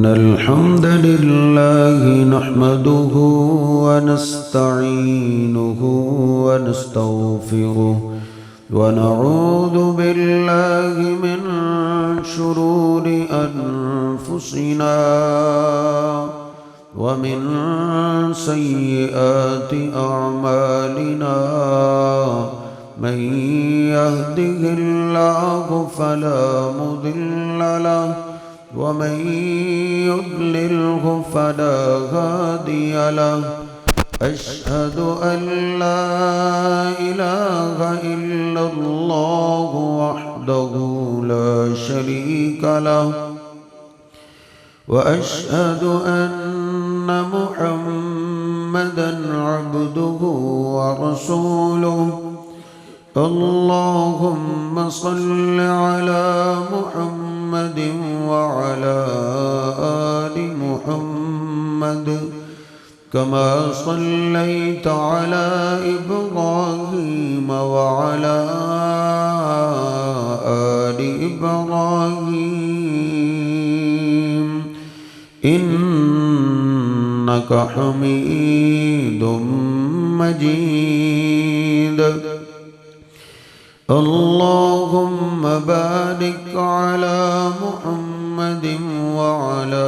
إن الحمد لله نحمده ونستعينه ونستغفره ونعوذ بالله من شرور أنفسنا ومن سيئات أعمالنا من يهده الله فلا مضل له ومن يضلله فلا هادي له أشهد أن لا إله إلا الله وحده لا شريك له وأشهد أن محمدا عبده ورسوله اللهم صل على محمد وعلى آل محمد كما صليت على إبراهيم وعلى آل إبراهيم إنك حميد مجيد اللهم بارك على محمد وعلى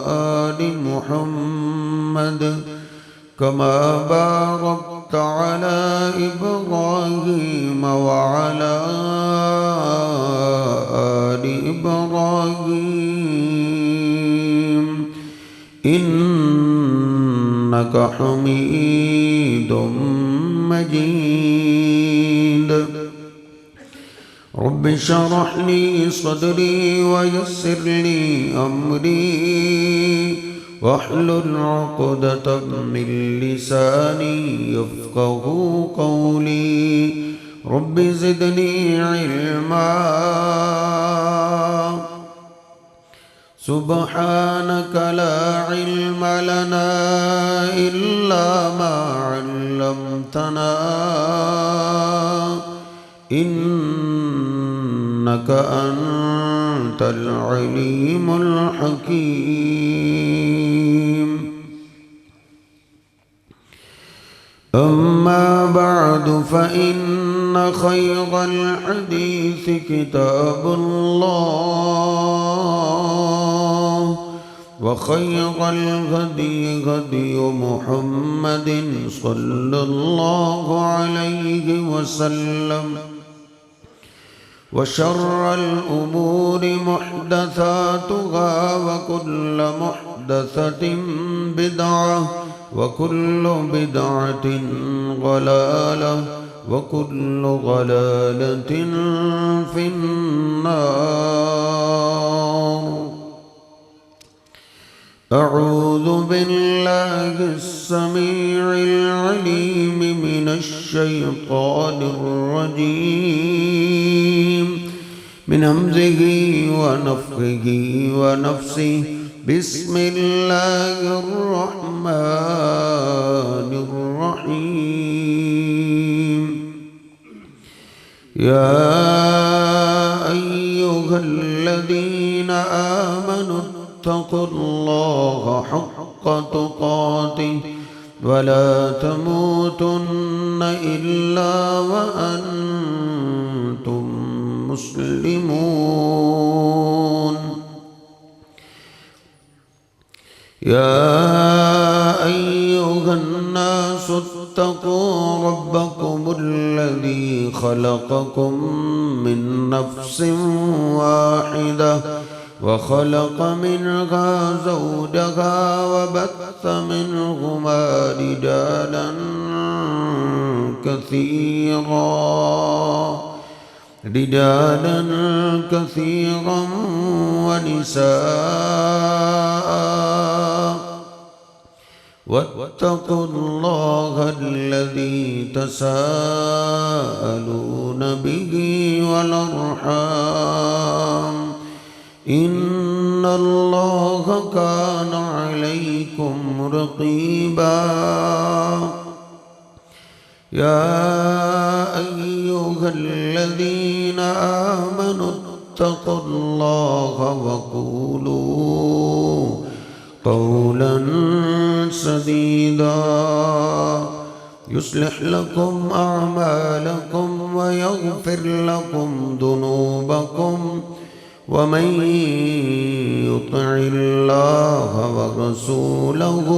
آل محمد كما باركت على إبراهيم وعلى آل إبراهيم إنك حميد مجيد رب اشرح لي صدري ويسر لي أمري واحلل عقدة من لساني يفقه قولي رب زدني علما سبحانك لا علم لنا إلا ما علمتنا إنك أنت العليم الحكيم أما بعد فإن خير الحديث كتاب الله وخير الهدي هدي محمد صلى الله عليه وسلم وشر الأمور محدثاتها وكل محدثة بدعة وكل بدعة ضلالة وكل ضلالة في النار أعوذ بالله السميع العليم من الشيطان الرجيم من همزه ونفخه ونفسه بسم الله الرحمن الرحيم يا أيها الذين آمنوا اتقوا الله حق تقاته ولا تموتن إلا وأنتم مسلمون يا أيها الناس اتقوا ربكم الذي خلقكم من نفس واحدة وخلق منها زوجها وبث منهما رجالا كثيرا ونساء واتقوا الله الذي تساءلون به والأرحام إن الله كان عليكم رقيبا يا أيها الذين آمنوا اتقوا الله وقولوا قولا سديدا يصلح لكم أعمالكم ويغفر لكم ذنوبكم ومن يطع الله ورسوله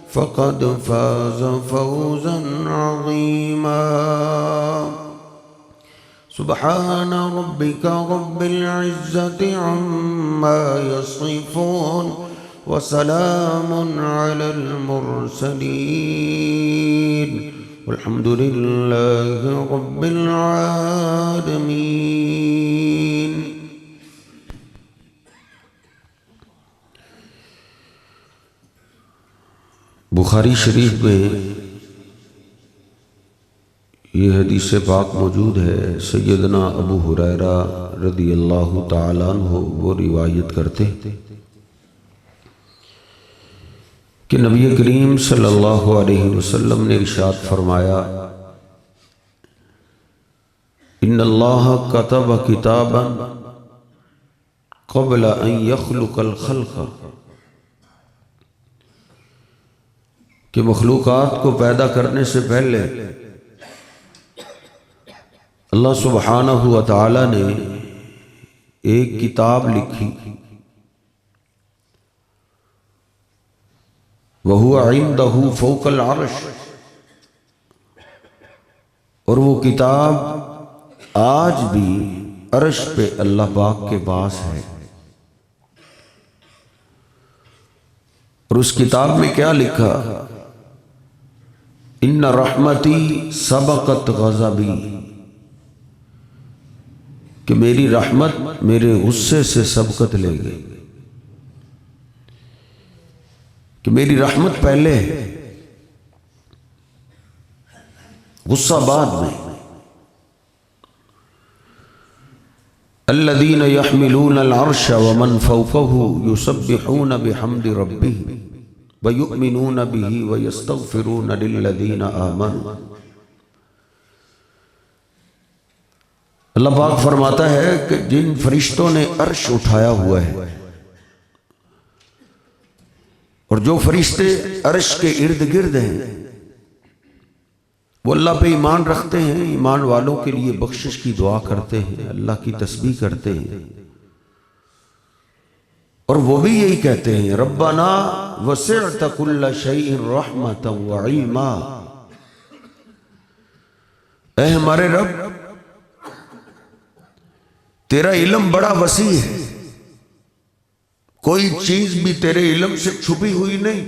فقد فاز فوزا عظيما سبحان ربك رب العزة عما يصفون وسلام على المرسلين والحمد لله رب العالمين. بخاری شریف میں یہ حدیث پاک موجود ہے. سیدنا ابو ہریرہ رضی اللہ تعالیٰ عنہ وہ روایت کرتے کہ نبی کریم صلی اللہ علیہ وسلم نے ارشاد فرمایا ان اللہ کتب کتابا قبل ان یخلق الخلق، کہ مخلوقات کو پیدا کرنے سے پہلے اللہ سبحانہ و تعالی نے ایک کتاب لکھی، وَهُوَ عِنْدَهُ فَوْقَ الْعَرْشِ، اور وہ کتاب آج بھی عرش پہ اللہ پاک کے پاس ہے. اور اس کتاب میں کیا لکھا؟ ان رحمتی سبقت غضبی، کہ میری رحمت میرے غصے سے سبقت لے گئی، کہ میری رحمت پہلے ہے، غصہ بعد میں. الذین یحملون العرش ومن فوقہ یسبحون بحمد ربہم وَيُؤْمِنُونَ بِهِ وَيَسْتَغْفِرُونَ لِلَّذِينَ آمَنُوا. اللہ پاک فرماتا ہے کہ جن فرشتوں نے عرش اٹھایا ہوا ہے، اور جو فرشتے عرش کے ارد گرد ہیں، وہ اللہ پہ ایمان رکھتے ہیں، ایمان والوں کے لیے بخشش کی دعا کرتے ہیں، اللہ کی تسبیح کرتے ہیں، اور وہ بھی یہی کہتے ہیں ربنا وسعت کل شیء رحمتا وعلما، اے ہمارے رب تیرا علم بڑا وسیع ہے، کوئی چیز بھی تیرے علم سے چھپی ہوئی نہیں.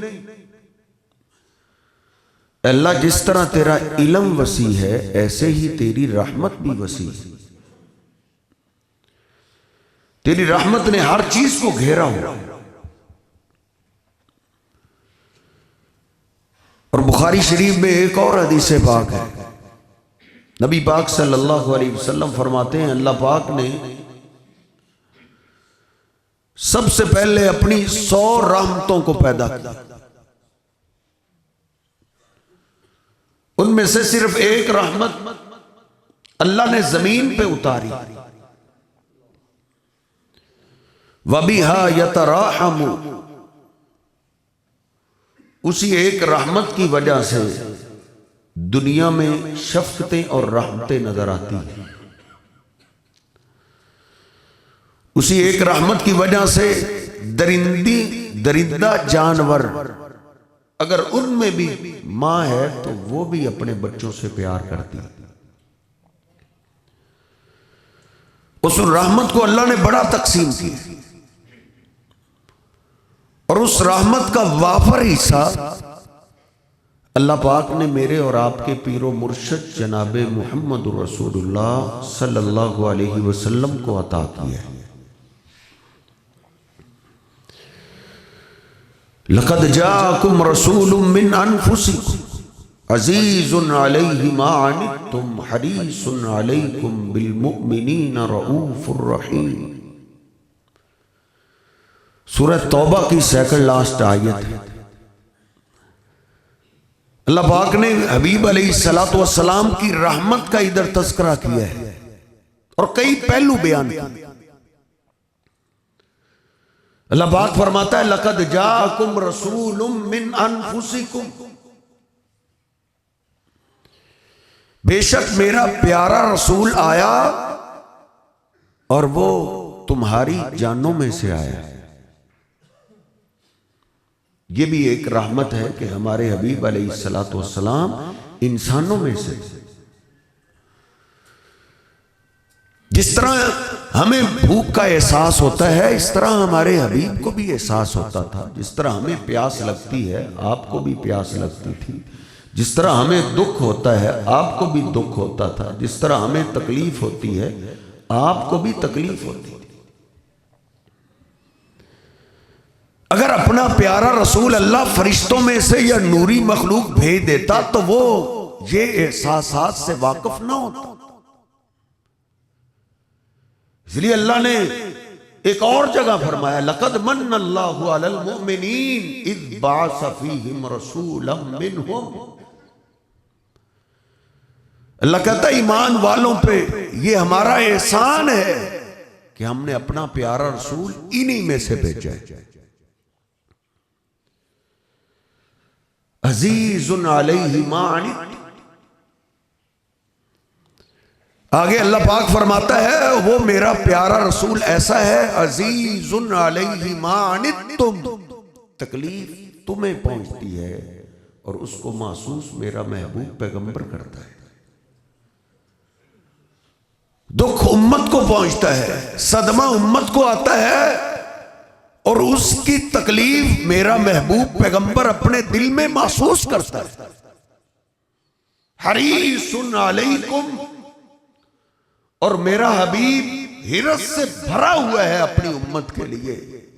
اللہ جس طرح تیرا علم وسیع ہے ایسے ہی تیری رحمت بھی وسیع ہے. تیری رحمت نے ہر چیز کو گھیرا ہوا. اور بخاری شریف میں ایک اور حدیث پاک ہے، نبی پاک صلی اللہ علیہ وسلم فرماتے ہیں اللہ پاک نے سب سے پہلے اپنی 100 رحمتوں کو پیدا کیا، ان میں سے صرف ایک رحمت اللہ نے زمین پہ اتاری، وَبِهَا يَتَرَاحَمُ، اسی ایک رحمت کی وجہ سے دنیا میں شفقتیں اور رحمتیں نظر آتی ہیں. اسی ایک رحمت کی وجہ سے درندہ جانور اگر ان میں بھی ماں ہے تو وہ بھی اپنے بچوں سے پیار کرتی ہے. اس رحمت کو اللہ نے بڑا تقسیم کیا، اور اس رحمت کا وافر حصہ اللہ پاک نے میرے اور آپ کے پیر و مرشد جناب محمد رسول اللہ صلی اللہ علیہ وسلم کو عطا کیا ہے. لقد جاءکم رسول من انفسکم عزیز علیہ ما عنتم حریص علیکم بالمؤمنین رؤوف الرحیم. سورہ توبہ کی سیکنڈ لاسٹ آیت ہے. اللہ پاک نے حبیب علیہ السلام کی رحمت کا ادھر تذکرہ کیا ہے اور کئی پہلو بیان کیے. اللہ پاک فرماتا ہے لقد جاءکم رسول من انفسکم، بے شک میرا پیارا رسول آیا اور وہ تمہاری جانوں میں سے آیا ہے۔ یہ بھی ایک رحمت ہے کہ ہمارے حبیب علیہ السلام انسانوں میں سے، جس طرح ہمیں بھوک کا احساس ہوتا ہے اس طرح ہمارے حبیب کو بھی احساس ہوتا تھا۔ جس طرح ہمیں پیاس لگتی ہے آپ کو بھی پیاس لگتی تھی، جس طرح ہمیں دکھ ہوتا ہے آپ کو بھی دکھ ہوتا تھا، جس طرح ہمیں تکلیف ہوتی ہے آپ کو بھی تکلیف ہوتی تھی۔ اگر اپنا پیارا رسول اللہ فرشتوں میں سے یا نوری مخلوق بھیج دیتا تو وہ یہ احساسات سے واقف نہ ہوتا۔ اس لیے اللہ نے ایک اور جگہ فرمایا لقد من اللہ علی المؤمنین اذ بعث فیہم رسولا منہم، اللہ کہتا ہے ایمان والوں پہ یہ ہمارا احسان ہے کہ ہم نے اپنا پیارا رسول انہی میں سے بھیجا ہے۔ عزیز علیہ ما عنتم، آگے اللہ پاک فرماتا ہے وہ میرا پیارا رسول ایسا ہے عزیز علیہ ما عنتم، تکلیف تمہیں پہنچتی ہے اور اس کو محسوس میرا محبوب پیغمبر کرتا ہے۔ دکھ امت کو پہنچتا ہے، صدمہ امت کو آتا ہے اور اس کی تکلیف میرا محبوب پیغمبر اپنے دل میں محسوس کرتا ہے۔ حریص علیکم، اور میرا حبیب حرص سے بھرا ہوا ہے اپنی امت کے لیے،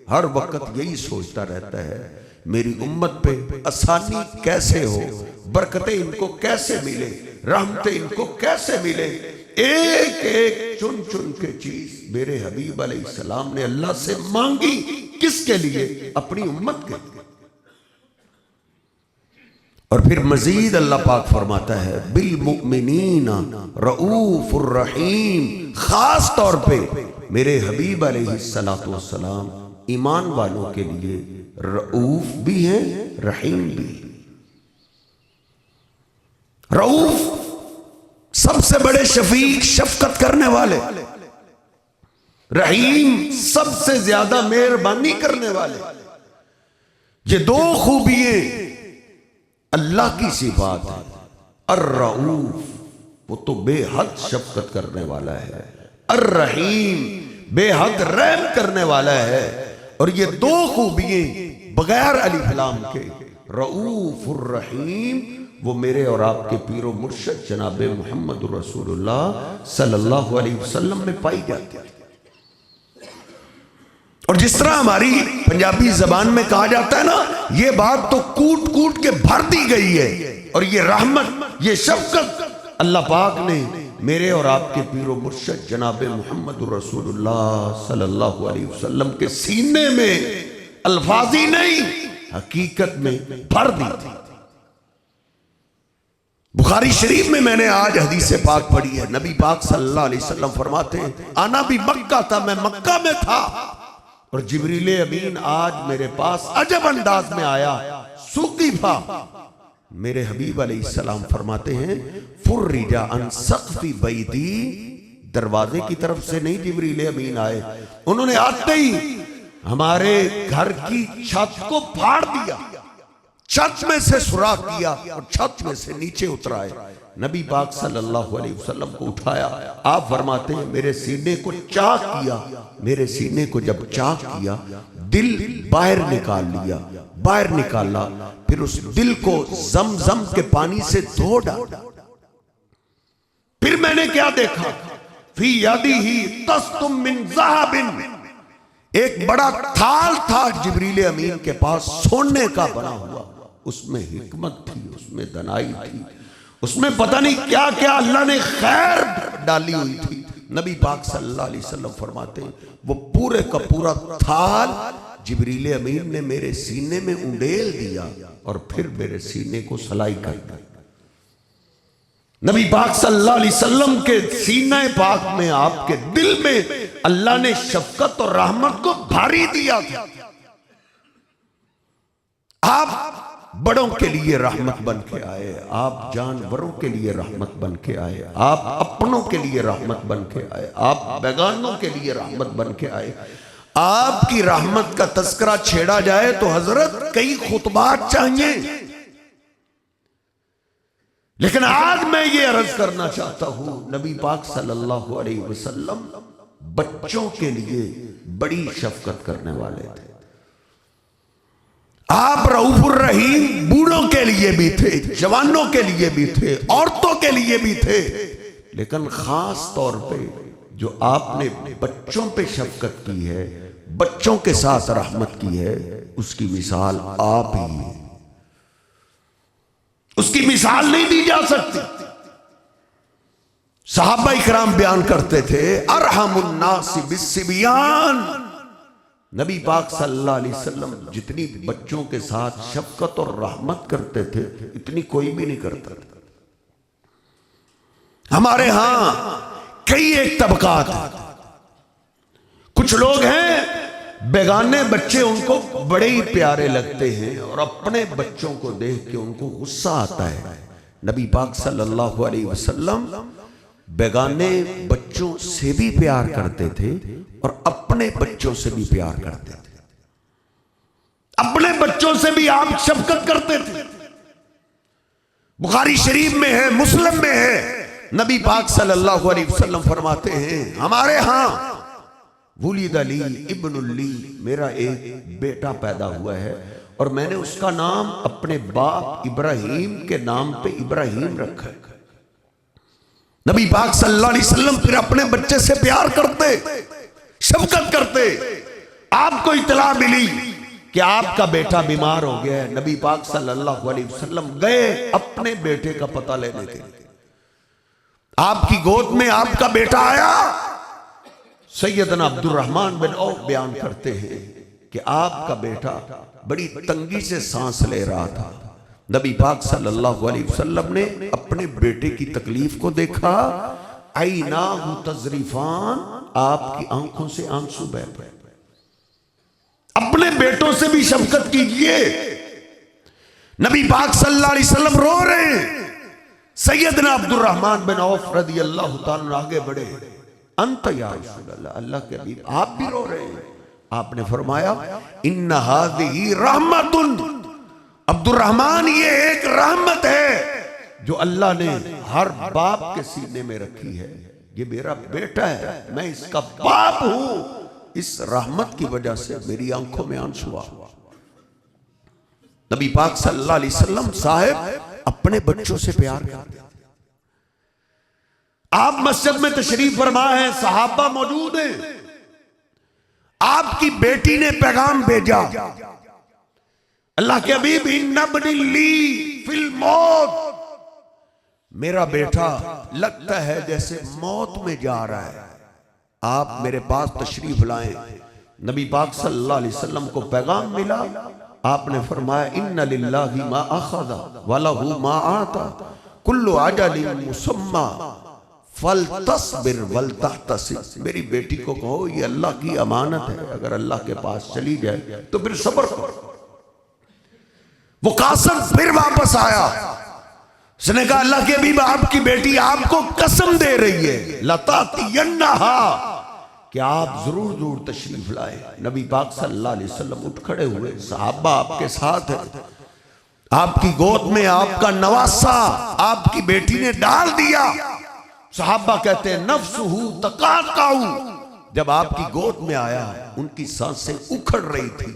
ہر وقت یہی سوچتا رہتا ہے میری امت پہ آسانی کیسے ہو، برکتیں ان کو کیسے ملے، رحمتیں ان کو کیسے ملے۔ ایک ایک چن چن کے چیز میرے حبیب علیہ السلام نے اللہ سے مانگی، کس کے لیے؟ اپنی امت کے لیے۔ اور پھر مزید اللہ پاک فرماتا ہے بالمؤمنین رؤوف الرحیم، خاص طور پہ میرے حبیب علیہ السلام ایمان والوں کے لیے رؤوف بھی ہیں رحیم بھی۔ رؤوف سب سے بڑے شفیق، شفقت کرنے والے، رحیم سب سے زیادہ مہربانی کرنے والے۔ یہ دو خوبیاں اللہ کی صفات ہے۔ الرؤوف وہ تو بے حد شفقت کرنے والا ہے، الرحیم بے حد رحم کرنے والا ہے۔ اور یہ دو خوبیاں بغیر الف لام کے، رؤوف الرحیم، وہ میرے اور آپ کے پیر و مرشد جناب محمد رسول اللہ صلی اللہ علیہ وسلم میں پائی جاتی ہے۔ اور جس طرح ہماری پنجابی زبان میں کہا جاتا ہے نا، یہ بات تو کوٹ کوٹ کے بھر دی گئی ہے، اور یہ رحمت، یہ شفقت اللہ پاک نے میرے اور آپ کے پیر و مرشد جناب محمد رسول اللہ صلی اللہ علیہ وسلم کے سینے میں الفاظی نہیں حقیقت میں بھر دی تھی۔ بخاری شریف میں نے آج حدیث پاک پڑھی ہے، نبی پاک صلی اللہ علیہ وسلم فرماتے ہیں آنا بھی مکہ تھا، میں مکہ میں تھا اور جبریل امین آج میرے پاس عجب انداز میں آیا، سقیفہ۔ میرے حبیب علیہ السلام فرماتے ہیں فرج عن سقف بیتی، دروازے کی طرف سے نہیں جبریل امین آئے، انہوں نے آتے ہی ہمارے گھر کی چھت کو پھاڑ دیا، چھت میں سے سوراخ کیا اور چھت میں سے نیچے اترائے، نبی پاک صلی اللہ علیہ وسلم کو اٹھایا۔ آپ فرماتے ہیں میرے سینے کو چاک کیا، میرے سینے کو جب چاک کیا دل باہر نکال لیا، باہر نکالا، پھر اس دل کو زمزم کے پانی سے دھو ڈالا۔ پھر میں نے کیا دیکھا؟ فی یدہ طست من ذہب، ایک بڑا تھال تھا جبریل امین کے پاس سونے کا بنا ہوا، اس میں حکمت تھی، اس میں دنائی تھی، اس میں پتہ نہیں کیا کیا اللہ نے خیر ڈالی ہوئی تھی۔ نبی پاک صلی اللہ علیہ وسلم فرماتے ہیں وہ پورے کا پورا تھال جبریل امین نے میرے سینے میں انڈیل دیا اور پھر میرے سینے کو سلائی کر دیا۔ نبی پاک صلی اللہ علیہ وسلم کے سینہ پاک میں، آپ کے دل میں اللہ نے شفقت اور رحمت کو بھاری دیا تھا۔ آپ بڑوں کے لیے رحمت بن کے آئے، آپ جانوروں کے لیے رحمت بن کے آئے، آپ اپنوں کے لیے رحمت بن کے آئے، آپ بیگانوں کے لیے رحمت بن کے آئے۔ آپ کی رحمت کا تذکرہ چھیڑا جائے تو حضرت کئی خطبات چاہیے، لیکن آج میں یہ عرض کرنا چاہتا ہوں، نبی پاک صلی اللہ علیہ وسلم بچوں کے لیے بڑی شفقت کرنے والے تھے۔ آپ رؤوف الرحیم بوڑھوں کے لیے بھی تھے، جوانوں کے لیے بھی تھے، عورتوں کے لیے بھی تھے، لیکن خاص طور پہ جو آپ نے بچوں پہ شفقت کی ہے، بچوں کے ساتھ رحمت کی ہے، اس کی مثال آپ ہی ہیں۔ اس کی مثال نہیں دی جا سکتی۔ صحابہ اکرام بیان کرتے تھے ارحم الناس بالصبیان، نبی پاک صلی اللہ علیہ وسلم جتنی بچوں کے ساتھ شفقت اور رحمت کرتے تھے اتنی کوئی بھی نہیں کرتا تھا۔ ہمارے ہاں کئی ایک طبقات ہیں، کچھ لوگ ہیں بیگانے بچے ان کو بڑے ہی پیارے لگتے ہیں اور اپنے بچوں کو دیکھ کے ان کو غصہ آتا ہے۔ نبی پاک صلی اللہ علیہ وسلم بیگانے بچوں سے بھی پیار کرتے تھے اور اپنے بچوں سے بھی پیار کرتے تھے، اپنے بچوں سے بھی آپ شفقت کرتے تھے۔ بخاری شریف میں ہے، مسلم میں ہے، نبی پاک صلی اللہ علیہ وسلم فرماتے ہیں ہمارے ہاں ولد لی ابن لی، میرا ایک بیٹا پیدا ہوا ہے اور میں نے اس کا نام اپنے باپ ابراہیم کے نام پہ ابراہیم رکھا ہے۔ نبی پاک صلی اللہ علیہ وسلم پھر اپنے بچے سے پیار کرتے، شفقت کرتے۔ آپ کو اطلاع ملی کہ آپ کا بیٹا بیمار ہو گیا ہے، نبی پاک صلی اللہ علیہ وسلم گئے اپنے بیٹے کا پتہ لینے کے لیے۔ آپ کی گود میں آپ کا بیٹا آیا۔ سیدنا عبد الرحمن بن عوف بیان کرتے ہیں کہ آپ کا بیٹا بڑی تنگی سے سانس لے رہا تھا۔ نبی پاک صلی اللہ علیہ وسلم نے اپنے بیٹے کی تکلیف کو دیکھا، عیناہ تذریفان، آپ کی آنکھوں سے آنسو بہہ پڑے۔ اپنے بیٹوں سے بھی شفقت کیجئے۔ نبی پاک صلی اللہ علیہ وسلم رو رہے ہیں، سیدنا عبد الرحمن بن عوف رضی اللہ تعالیٰ آگے بڑھے، انت یا رسول اللہ، اللہ کے حبیب آپ بھی رو رہے ہیں۔ آپ نے فرمایا ان ہذہ رحمت، عبد الرحمن یہ ایک رحمت ہے جو اللہ نے ہر باپ کے سینے میں رکھی ہے۔ یہ میرا بیٹا ہے، میں اس کا باپ ہوں، اس رحمت کی وجہ سے میری آنکھوں میں آنسو آ۔ نبی پاک صلی اللہ علیہ وسلم صاحب اپنے بچوں سے پیار کرتے۔ آپ مسجد میں تشریف فرما ہے، صحابہ موجود ہیں، آپ کی بیٹی نے پیغام بھیجا، اللہ کے حبیب ان ابنی لی فی الموت، میرا بیٹا لگتا ہے جیسے موت میں جا رہا ہے، آپ میرے پاس تشریف لائیں۔ نبی پاک صلی اللہ علیہ وسلم کو پیغام ملا، آپ نے فرمایا ان للہ ما اخذ ولہ ما آتا کل عجل مسمى فلتصبر ولتحتسب، میری بیٹی کو کہو یہ اللہ کی امانت ہے، اگر اللہ کے پاس چلی جائے تو پھر صبر کرو۔ وہ قاسم پھر واپس آیا، اس نے کہا اللہ کے حبیب آپ کی بیٹی آپ کو قسم دے رہی ہے لَتَأْتِيَنَّهَا، کہ آپ ضرور ضرور تشریف لائے۔ نبی پاک صلی اللہ علیہ وسلم اٹھ کھڑے ہوئے، صحابہ آپ کے ساتھ ہیں، آپ کی گود میں آپ کا نواسا آپ کی بیٹی نے ڈال دیا۔ صحابہ کہتے ہیں نفسہ تقاقع، جب آپ کی گود میں آیا ان کی سانسیں اکھڑ رہی تھی،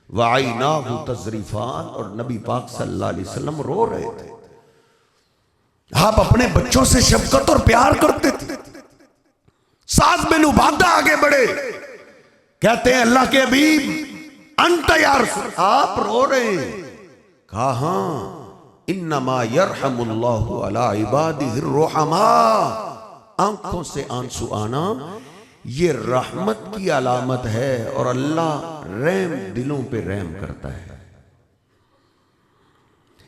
وعیناہ تذریفان، اور نبی پاک صلی اللہ علیہ وسلم رو رہے تھے۔ آپ اپنے بچوں سے شفقت اور پیار کرتے تھے۔ سعد بن عبادہ آگے بڑھے، کہتے ہیں اللہ کے حبیب انت یا رسول، آپ رو رہے ہیں۔ کہا ہاں انما یرحم اللہ علی عبادہ الرحماء، آنکھوں سے آنسو آنا یہ رحمت کی علامت ہے اور اللہ رحم دلوں پہ رحم کرتا ہے۔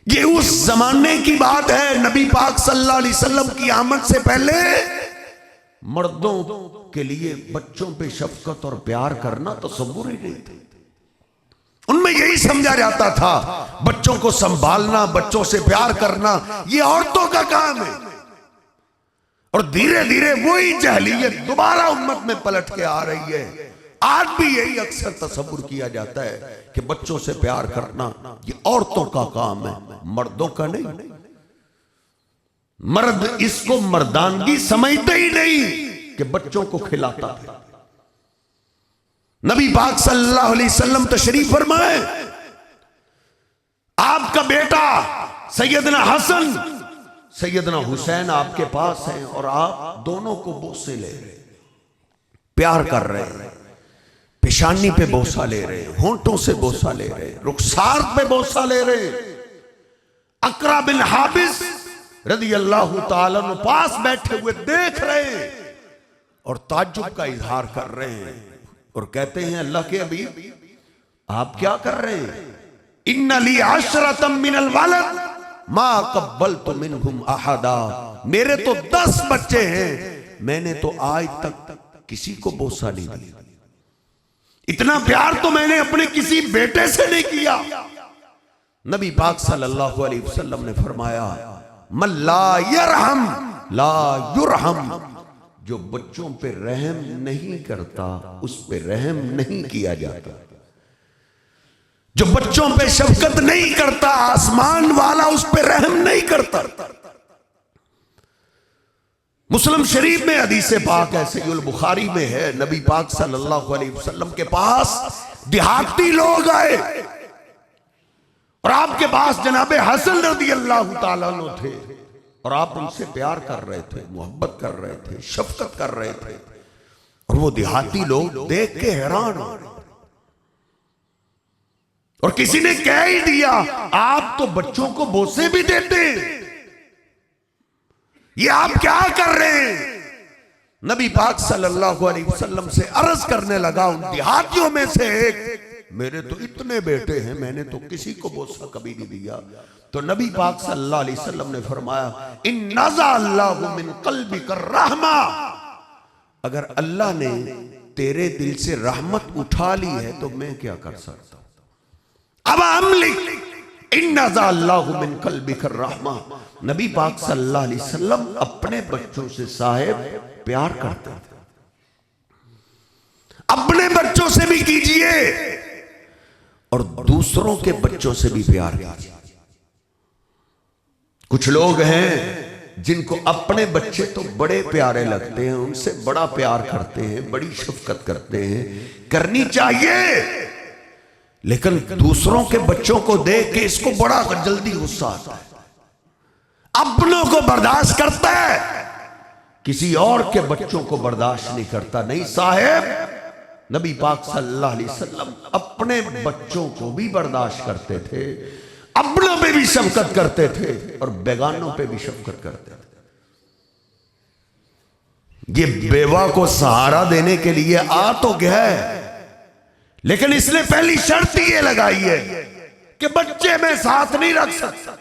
یہ اس زمانے کی بات ہے، نبی پاک صلی اللہ علیہ وسلم کی آمد سے پہلے مردوں کے لیے بچوں پہ شفقت اور پیار کرنا تصور ہی نہیں تھا۔ ان میں یہی سمجھا جاتا تھا بچوں کو سنبھالنا، بچوں سے پیار کرنا یہ عورتوں کا کام ہے، اور دھیرے دھیرے وہی جہلیت دوبارہ امت میں پلٹ کے آ رہی ہے۔ آج بھی یہی اکثر تصور کیا جاتا ہے کہ بچوں سے پیار کرنا یہ عورتوں کا کام ہے، مردوں کا نہیں۔ مرد اس کو مردانگی سمجھتے ہی نہیں کہ بچوں کو کھلاتا ہے۔ نبی پاک صلی اللہ علیہ وسلم تشریف فرمائے، آپ کا بیٹا سیدنا حسن سیدنا حسین آپ کے پاس ہیں، اور آپ دونوں کو بوسے لے رہے ہیں، پیار کر رہے ہیں، پیشانی پہ بوسہ لے رہے ہیں، ہونٹوں سے بوسہ لے رہے ہیں، رخسار پہ بوسہ لے رہے ہیں۔ اقرا بن حابس رضی اللہ تعالیٰ عنہ پاس بیٹھے ہوئے دیکھ رہے ہیں اور تعجب کا اظہار کر رہے ہیں، اور کہتے ہیں اللہ کے حبیب آپ کیا کر رہے ہیں؟ ان لی عشرۃ من الولد ما قبلت منہم احدا، میرے تو 10 بچے ہیں، میں نے تو آج تک کسی کو بوسہ نہیں دیا، اتنا پیار تو میں نے اپنے کسی بیٹے سے نہیں کیا۔ نبی پاک صلی اللہ علیہ وسلم نے فرمایا من لا یرحم لا یرحم، جو بچوں پہ رحم نہیں کرتا اس پہ رحم نہیں کیا جاتا، جو بچوں پہ شفقت نہیں کرتا آسمان والا اس پہ رحم نہیں کرتا۔ مسلم شریف میں حدیث پاک ہے، صحیح البخاری میں ہے، نبی پاک صلی اللہ علیہ وسلم کے پاس دیہاتی لوگ آئے اور آپ کے پاس جناب حسن رضی اللہ تعالیٰ عنہ تھے، اور آپ ان سے پیار کر رہے تھے، محبت کر رہے تھے، شفقت کر رہے تھے، اور وہ دیہاتی لوگ دیکھ کے حیران ہو رہے، اور کسی نے کہہ ہی دیا آپ تو بچوں کو بوسے بھی دیتے ہیں، یہ آپ کیا کر رہے ہیں؟ نبی پاک صلی اللہ علیہ وسلم سے عرض کرنے لگا ان دیہاتیوں میں سے ایک، میرے تو اتنے بیٹے ہیں میں نے تو کسی کو بوسہ کبھی نہیں دیا۔ تو نبی پاک صلی اللہ علیہ وسلم نے فرمایا ان نزع اللہ من قلبک الرحمہ، اگر اللہ نے تیرے دل سے رحمت اٹھا لی ہے تو میں کیا کر سکتا ہوں؟ اب املک ان نزع اللہ من قلبک الرحمہ، نبی پاک صلی اللہ علیہ وسلم اپنے بچوں سے صاحب پیار کرتے ہیں، اپنے بچوں سے بھی کیجئے اور دوسروں کے بچوں سے بھی پیار کیجئے۔ کچھ لوگ ہیں جن کو اپنے بچے تو بڑے پیارے لگتے ہیں، ان سے بڑا پیار کرتے ہیں، بڑی شفقت کرتے ہیں، کرنی چاہیے، لیکن دوسروں کے بچوں کو دیکھ کے اس کو بڑا جلدی غصہ آتا ہے، اپنوں کو برداشت کرتا ہے، کسی اور کے بچوں کو برداشت نہیں کرتا۔ نہیں صاحب، نبی پاک صلی اللہ علیہ وسلم اپنے بچوں کو بھی برداشت کرتے تھے، اپنوں پہ بھی شفقت کرتے تھے اور بیگانوں پہ بھی شفقت کرتے تھے۔ یہ بیوہ کو سہارا دینے کے لیے آ تو گیا ہے، لیکن اس نے پہلی شرط یہ لگائی ہے کہ بچے میں ساتھ نہیں رکھ سکتا،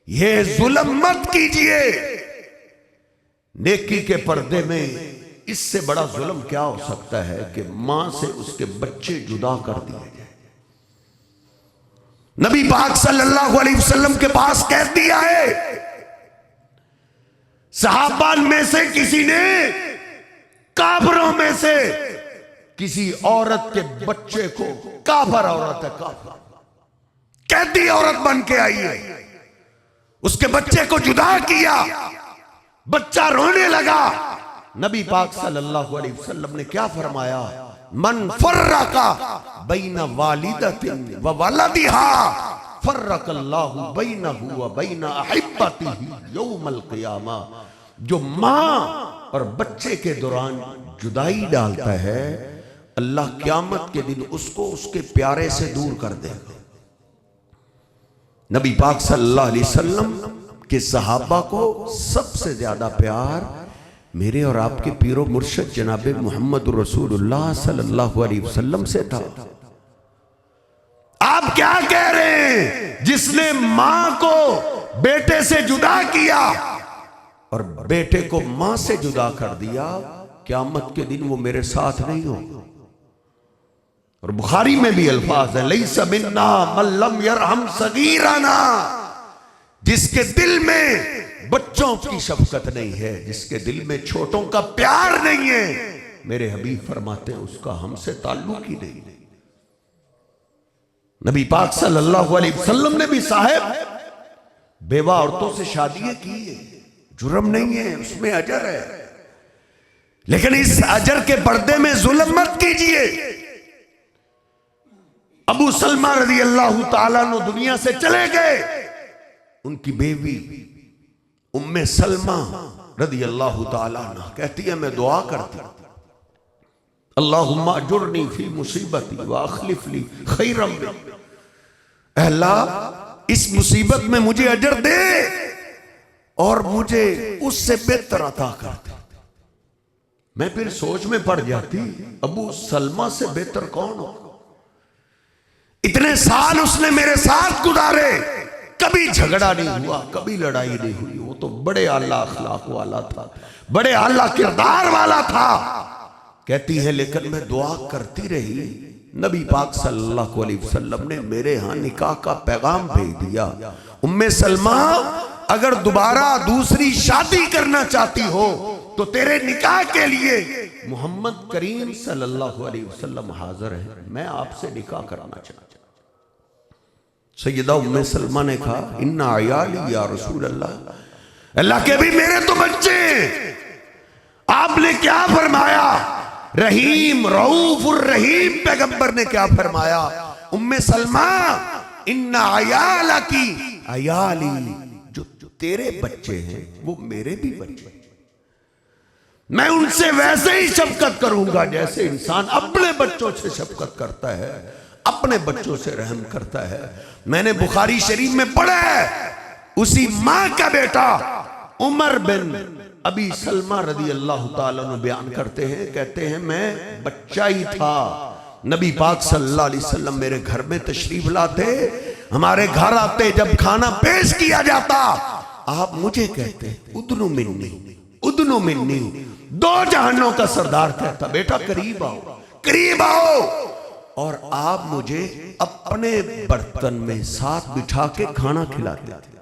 یہ ظلم مت کیجئے۔ نیکی کے پردے میں اس سے بڑا ظلم کیا ہو سکتا ہے کہ ماں سے اس کے بچے جدا کر دیے جائیں۔ نبی پاک صلی اللہ علیہ وسلم کے پاس کہہ دیا ہے، صحابہ میں سے کسی نے کافروں میں سے کسی عورت کے بچے کو، کافر عورت ہے، کافر قیدی عورت بن کے آئی ہے، اس کے بچے کو جدا کیا، بچہ رونے لگا، نبی پاک صلی اللہ علیہ وسلم نے کیا فرمایا؟ من فرق بین والدۃ و ولدہا فرق اللہ بینہ و بین احبتہ یوم القیامہ، جو ماں اور بچے کے دوران جدائی ڈالتا ہے اللہ قیامت کے دن اس کو اس کے پیارے سے دور کر دے گا۔ نبی پاک صلی اللہ علیہ وسلم کے صحابہ کو سب سے زیادہ پیار میرے اور آپ کے پیر و مرشد جناب محمد رسول اللہ صلی اللہ علیہ وسلم سے تھا۔ آپ کیا کہہ رہے ہیں؟ جس نے ماں کو بیٹے سے جدا کیا اور بیٹے کو ماں سے جدا کر دیا، قیامت کے دن وہ میرے ساتھ نہیں ہو۔ اور بخاری میں بھی الفاظ ہیں لیس منا من لم یرحم صغیرنا، جس کے دل میں بچوں کی شفقت نہیں ہے، جس کے دل میں چھوٹوں کا پیار نہیں ہے، میرے حبیب فرماتے ہیں اس کا ہم سے تعلق ہی نہیں۔ نبی پاک صلی اللہ علیہ وسلم نے بھی صاحب بیوہ عورتوں سے شادیاں کی ہے، جرم نہیں ہے، اس میں اجر ہے، لیکن اس اجر کے پردے میں ظلم مت کیجئے۔ ابو سلمہ رضی اللہ تعالیٰ عنہ دنیا سے چلے گئے، ان کی بیوی ام سلمہ رضی اللہ تعالیٰ عنہ کہتی ہے میں دعا کرتی ہوں اللہم اجرنی فی مصیبتی واخلف لی خیرا منہا، اے اللہ اس مصیبت میں مجھے اجر دے اور مجھے اس سے بہتر عطا کر دے۔ میں پھر سوچ میں پڑ جاتی ابو سلمہ سے بہتر کون ہو؟ اتنے سال اس نے میرے ساتھ گزارے، کبھی جھگڑا نہیں ہوا، کبھی لڑائی نہیں ہوئی، وہ تو بڑے اعلیٰ اخلاق والا تھا، بڑے اعلیٰ کردار والا تھا۔ کہتی ہے لیکن میں دعا کرتی رہی، نبی پاک صلی اللہ علیہ وسلم نے میرے ہاں نکاح کا پیغام بھیج دیا، ام سلمہ اگر دوبارہ دوسری شادی کرنا چاہتی ہو تو تیرے نکاح کے لیے محمد کریم صلی اللہ علیہ وسلم حاضر ہے، میں آپ سے نکاح کرنا چاہتا ہوں۔ سیدہ ام سلمہ نے کہا ان عیالی یا رسول اللہ، اللہ کے بھی میرے تو بچے ہیں، آپ نے کیا فرمایا؟ رحیم رؤوف الرحیم پیغمبر نے کیا فرمایا؟ ام سلمہ ان عیالکی عیالی، جو تیرے بچے ہیں وہ میرے بھی بچے ہیں، میں ان سے ویسے ہی شفقت کروں گا جیسے انسان اپنے بچوں سے شفقت کرتا ہے، اپنے بچوں سے رحم کرتا ہے۔ میں نے بخاری شریف میں پڑھا ہے اسی ماں کا بیٹا عمر بن ابی سلمہ رضی اللہ تعالیٰ عنہ بیان کرتے ہیں، کہتے ہیں میں بچہ ہی تھا، نبی پاک صلی اللہ علیہ وسلم میرے گھر میں تشریف لاتے، ہمارے گھر آتے جب کھانا پیش کیا جاتا آپ مجھے کہتے ادنو منی ادنو منی، دو جہانوں کا سردار کہتا بیٹا قریب آؤ قریب آؤ، اور آپ مجھے اپنے برتن میں ساتھ بٹھا کے کھانا کھلاتے تھے۔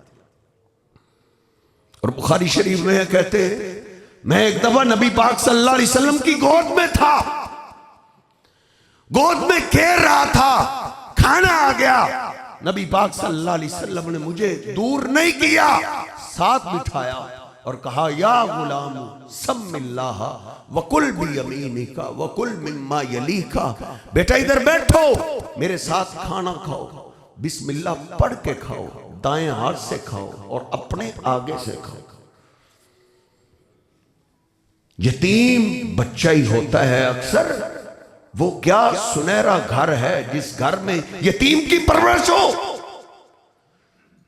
اور بخاری شریف میں کہتے ہیں میں ایک دفعہ نبی پاک صلی اللہ علیہ وسلم کی گود میں تھا، گود میں کھیل رہا تھا، کھانا آ گیا، نبی پاک صلی اللہ علیہ وسلم نے مجھے دور نہیں کیا، ساتھ بٹھایا اور کہا یا غلام سم اللہ وکل بیمینک وکل مما یلیک، بیٹا ادھر بیٹھو میرے ساتھ کھانا کھاؤ، بسم اللہ پڑھ کے کھاؤ، دائیں ہاتھ سے کھاؤ اور اپنے آگے سے کھاؤ۔ یتیم بچہ ہی ہوتا ہے اکثر، وہ کیا سنہرا گھر ہے جس گھر میں یتیم کی پرورش ہو۔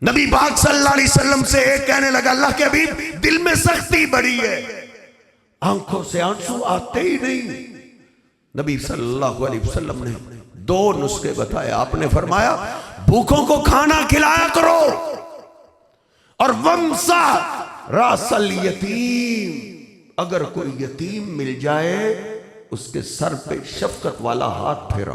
نبی پاک صلی اللہ علیہ وسلم سے ایک کہنے لگا اللہ کے حبیب دل میں سختی بڑی ہے، آنکھوں سے آنسو آتے ہی نہیں۔ نبی صلی اللہ علیہ وسلم نے دو نسخے بتائے، آپ نے فرمایا بھوکوں کو کھانا کھلایا کرو، اور وَمْسَحْ رَأْسَ الْيَتِيمِ، اگر کوئی یتیم مل جائے اس کے سر پہ شفقت والا ہاتھ پھیرا۔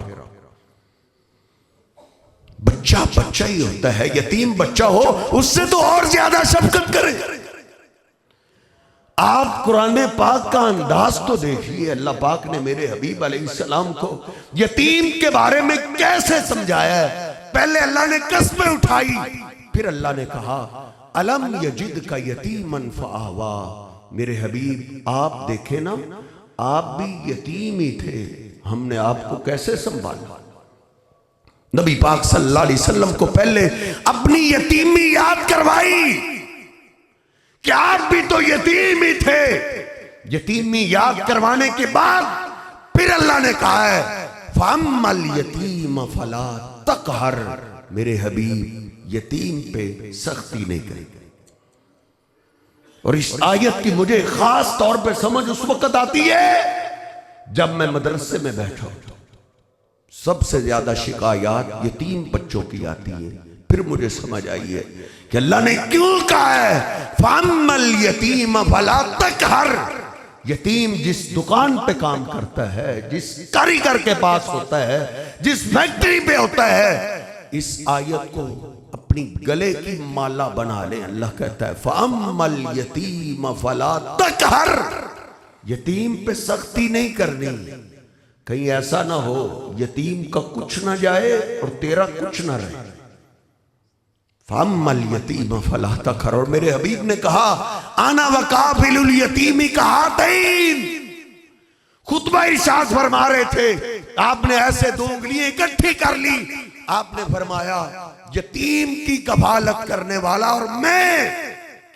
بچہ بچہ ہی ہوتا ہے، یتیم بچہ ہو اس سے تو اور زیادہ شفقت کرے۔ آپ قرآن پاک کا انداز تو دیکھیے، اللہ پاک نے میرے حبیب علیہ السلام کو یتیم کے بارے میں کیسے سمجھایا ہے۔ پہلے اللہ نے قسمیں اٹھائی، پھر اللہ نے کہا الم یجدک یتیما فآوا، میرے حبیب آپ دیکھیں نا آپ بھی یتیم ہی تھے، ہم نے آپ کو کیسے سنبھالا۔ نبی پاک صلی اللہ علیہ وسلم کو پہلے اپنی یتیمی یاد کروائی کہ آپ بھی تو یتیم ہی تھے، یتیمی یاد کروانے کے بعد پھر اللہ نے کہا ہے فَأَمَّا الْيَتِيمَ فَلَا تَقْهَرْ، میرے حبیب یتیم پہ سختی نہیں کرے۔ اور اس آیت کی مجھے خاص طور پہ سمجھ اس وقت آتی ہے جب میں مدرسے میں بیٹھا ہوں، سب سے زیادہ شکایات یتیم بچوں کی آتی ہے، پھر مجھے سمجھ آئی ہے کہ اللہ نے کیوں کہا ہے فَأَمَّا الْيَتِيمَ فَلَا تَقْهَرْ۔ یتیم جس دکان پہ کام کرتا ہے، جس کاریگر کے پاس ہوتا ہے، جس فیکٹری پہ ہوتا ہے، اس آیت کو اپنی گلے کی مالا بنا لیں۔ اللہ کہتا ہے فَأَمَّا الْيَتِيمَ فَلَا تَقْهَرْ۔ یتیم پہ سختی نہیں کرنی، کہیں ایسا نہ ہو یتیم کا کچھ نہ جائے اور تیرا کچھ نہ رہے۔ فَأَمَّا الْيَتِيمَ فَلَا تَقْهَرْ۔ اور میرے حبیب نے کہا انا وَقَافِلُ الْيَتِيمِ کَہَاتَئِن۔ خطبہ ارشاد فرما رہے تھے، آپ نے ایسے دو انگلیاں اکٹھی کر لی، آپ نے فرمایا یتیم کی کفالت کرنے والا اور میں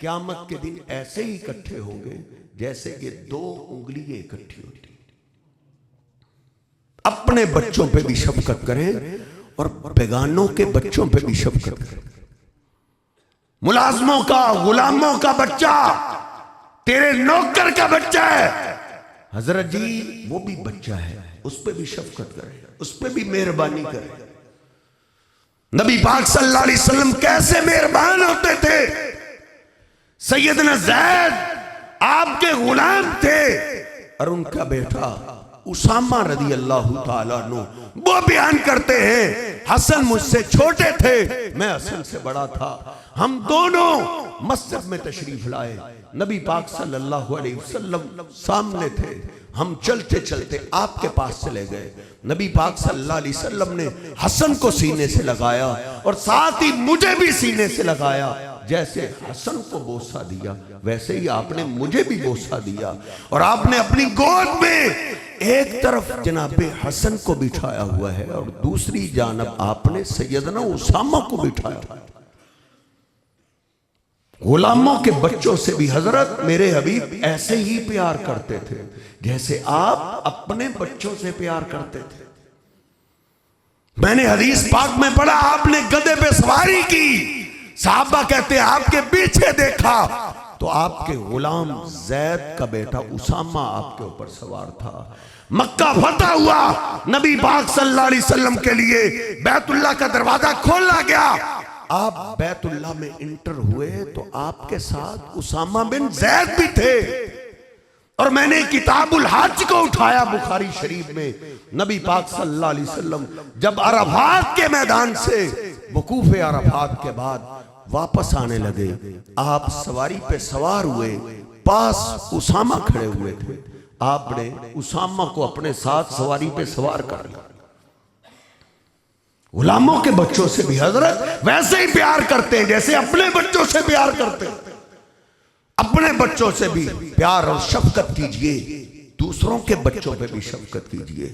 قیامت کے دن ایسے ہی اکٹھے ہوں گے جیسے کہ دو انگلیاں اکٹھی ہوتی۔ اپنے بچوں پہ بھی شفقت کریں اور بیگانوں کے بچوں پہ بھی شفقت کریں۔ ملازموں کا، غلاموں کا بچہ تیرے نوکر کا بچہ ہے، حضرت جی وہ بھی بچہ ہے، اس پہ بھی شفقت کرے، اس پہ بھی مہربانی کرے۔ نبی پاک صلی اللہ علیہ وسلم کیسے مہربان ہوتے تھے۔ سیدنا زید آپ کے غلام تھے اور ان کا بیٹا اسامہ رضی اللہ تعالیٰ عنہ وہ بیان کرتے ہیں حسن مجھ سے چھوٹے تھے، میں حسن سے بڑا تھا، ہم دونوں مسجد میں تشریف لائے، نبی پاک صلی اللہ علیہ وسلم سامنے تھے، ہم چلتے چلتے آپ کے پاس چلے گئے، نبی پاک صلی اللہ علیہ وسلم نے حسن کو سینے سے لگایا اور ساتھ ہی مجھے بھی سینے سے لگایا، جیسے حسن کو بوسہ دیا ویسے ہی آپ نے مجھے بھی بوسہ دیا، اور آپ نے اپنی گود میں ایک طرف جناب حسن کو بٹھایا ہوا ہے اور دوسری جانب آپ نے سیدنا اسامہ کو بٹھایا ہوا ہے۔ غلاموں کے بچوں سے بھی حضرت میرے حبیب ایسے ہی پیار کرتے تھے جیسے آپ اپنے بچوں سے پیار کرتے تھے۔ میں نے حدیث پاک میں پڑھا آپ نے گدھے پہ سواری کی، صحابہ کہتے ہیں آپ کے پیچھے دیکھا تو آپ کے غلام زید کا بیٹا اسامہ آپ کے اوپر سوار تھا۔ مکہ فتح ہوا، نبی پاک صلی اللہ علیہ وسلم کے لیے بیت اللہ کا دروازہ کھولا گیا، آپ بیت اللہ میں انٹر ہوئے تو آپ کے ساتھ اسامہ بن زید بھی تھے، اور میں نے کتاب الحج کو اٹھایا بخاری شریف میں، نبی پاک صلی اللہ علیہ وسلم جب عرفات کے میدان سے وقوف عرفات کے بعد واپس آنے لگے، آپ سواری پہ سوار ہوئے، پاس اسامہ کھڑے ہوئے تھے، آپ نے اسامہ کو اپنے ساتھ سواری پہ سوار کر لیا۔ غلاموں کے بچوں سے بھی حضرت ویسے ہی پیار کرتے ہیں جیسے اپنے بچوں سے پیار کرتے ہیں۔ اپنے بچوں سے بھی پیار اور شفقت کیجئے، دوسروں کے بچوں پہ بھی شفقت کیجئے۔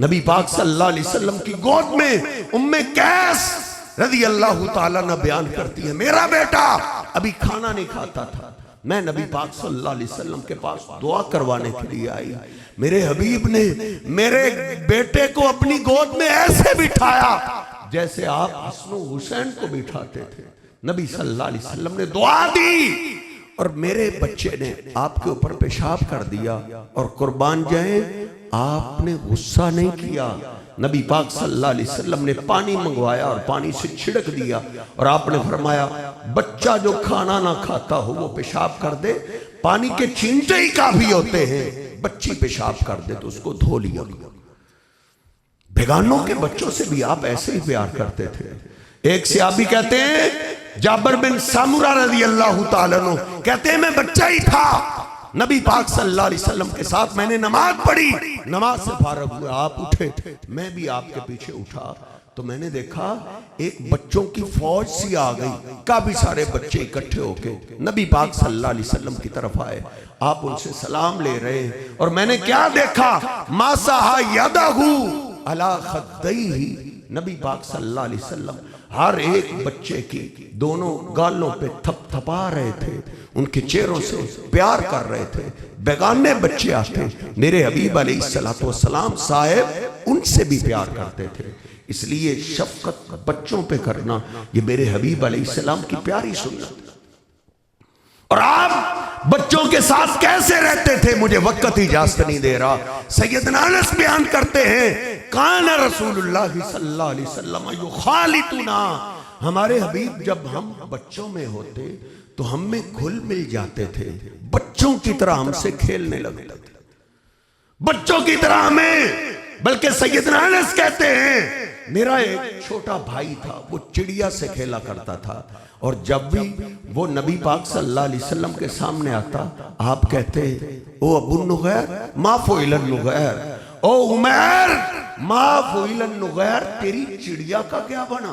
نبی پاک صلی اللہ علیہ وسلم کی گود میں ام قیس رضی اللہ تعالیٰ نے بیان کرتی ہے میرا بیٹا ابھی کھانا نہیں کھاتا تھا، میں نبی پاک صلی اللہ علیہ وسلم کے پاس دعا کروانے کے لیے آئی، میرے حبیب نے میرے بیٹے کو اپنی گود میں ایسے بٹھایا جیسے آپ حسن و حسین کو بٹھاتے تھے، نبی صلی اللہ علیہ وسلم نے دعا دی اور میرے بچے نے آپ کے اوپر پیشاب کر دیا، اور قربان جائیں آپ نے غصہ نہیں کیا، نبی پاک صلی اللہ علیہ وسلم نے پانی منگوایا اور پانی سے چھڑک دیا، اور آپ نے فرمایا بچہ جو کھانا نہ کھاتا ہو وہ پیشاب کر دے، پانی کے چھینٹے ہی کافی ہوتے ہیں، بچی پیشاب کر دے تو اس کو دھو لیا۔ بیگانوں کے بچوں سے بھی آپ ایسے ہی پیار کرتے تھے۔ ایک صحابی کہتے ہیں جابر بن سامورہ رضی اللہ تعالیٰ عنہ کہتے ہیں میں بچہ ہی تھا، نبی پاک صلی اللہ علیہ وسلم کے ساتھ میں نے نماز پڑھی، نماز سے فارغ ہوئے آپ اٹھے، میں بھی آپ کے پیچھے اٹھا تو میں نے دیکھا ایک بچوں کی فوج سی آ گئی، کافی سارے بچے اکٹھے ہو کے نبی پاک صلی اللہ علیہ وسلم کی طرف آئے، آپ ان سے سلام لے رہے ہیں، اور میں نے کیا دیکھا ماسہا یدہ علی خدیہ، نبی پاک صلی اللہ علیہ وسلم ہر ایک بچے کی دونوں گالوں پہ تھپ تھپا رہے تھے، ان کے چہروں سے پیار کر رہے تھے۔ بیگانے بچے آتے میرے حبیب علیہ السلام صاحب ان سے بھی پیار کرتے تھے، اس لیے شفقت بچوں پہ کرنا یہ میرے حبیب علیہ السلام کی پیاری سنت ہے۔ اور آپ بچوں کے ساتھ کیسے رہتے تھے مجھے وقت اجازت نہیں دے رہا، سیدنا انس بیان کرتے ہیں کان رسول اللہ صلی اللہ علیہ وسلم یخالطنا، ہمارے حبیب جب ہم بچوں میں ہوتے تو ہم میں گھل مل جاتے تھے، بچوں کی طرح ہم سے کھیلنے لگتے تھے، بچوں کی طرح ہمیں۔ بلکہ سیدنا انس کہتے ہیں میرا ایک چھوٹا بھائی تھا، وہ چڑیا سے کھیلا کرتا تھا، اور جب بھی وہ نبی پاک صلی اللہ علیہ وسلم کے سامنے آتا آپ کہتے او ابو النغیر ما فعل النغیر، او عمیر ما فعل النغیر، تیری چڑیا کا کیا بنا؟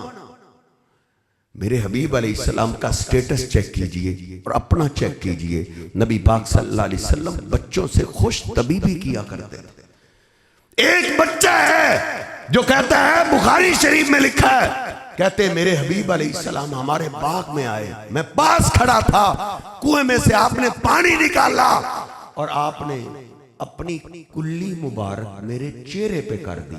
میرے حبیب علیہ السلام کا سٹیٹس چیک کیجئے اور اپنا چیک کیجئے، نبی پاک صلی اللہ علیہ وسلم بچوں سے خوش طبیبی کیا کرتے تھے۔ ایک بچہ ہے جو کہتا ہے، بخاری شریف میں لکھا ہے، کہتے ہیں میرے حبیب علیہ السلام ہمارے باغ میں آئے، میں پاس کھڑا تھا، کنویں میں سے آپ نے پانی نکالا اور آپ نے اپنی کلی مبارک میرے چہرے پہ کر دی،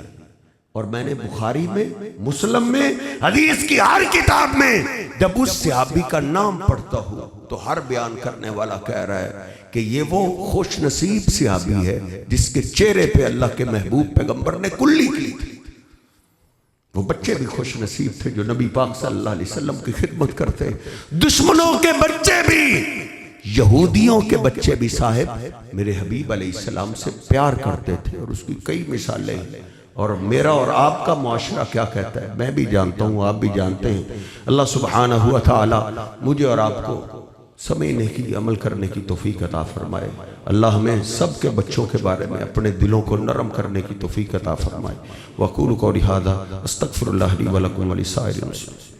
اور میں نے بخاری میں، مسلم میں، حدیث کی ہر کتاب میں جب اس صحابی کا نام پڑھتا ہوں تو ہر بیان کرنے والا کہہ رہا ہے کہ یہ وہ خوش نصیب صحابی ہے جس کے چہرے پہ اللہ کے محبوب پیغمبر نے کلی کی تھی۔ وہ بچے بھی خوش نصیب تھے جو نبی پاک صلی اللہ علیہ وسلم کی خدمت کرتے، دشمنوں کے بچے بھی، یہودیوں کے بچے بھی صاحب میرے حبیب علیہ السلام سے پیار کرتے تھے، اور اس کی کئی مثالیں ہیں۔ اور میرا اور آپ کا معاشرہ کیا کہتا ہے میں بھی جانتا ہوں، آپ بھی جانتے ہیں۔ اللہ سبحانہ و تعالی مجھے اور آپ کو سمجھنے کی، عمل کرنے کی توفیق عطا فرمائے۔ اللہ ہمیں سب کے بچوں کے بارے میں اپنے دلوں کو نرم کرنے کی توفیق عطا فرمائے۔ وَقُولُوا قَوْلِي هَٰذَا أَسْتَغْفِرُ اللَّهَ لِي وَلَكُمْ وَلِسَائِرِ الْمُسْلِمِينَ۔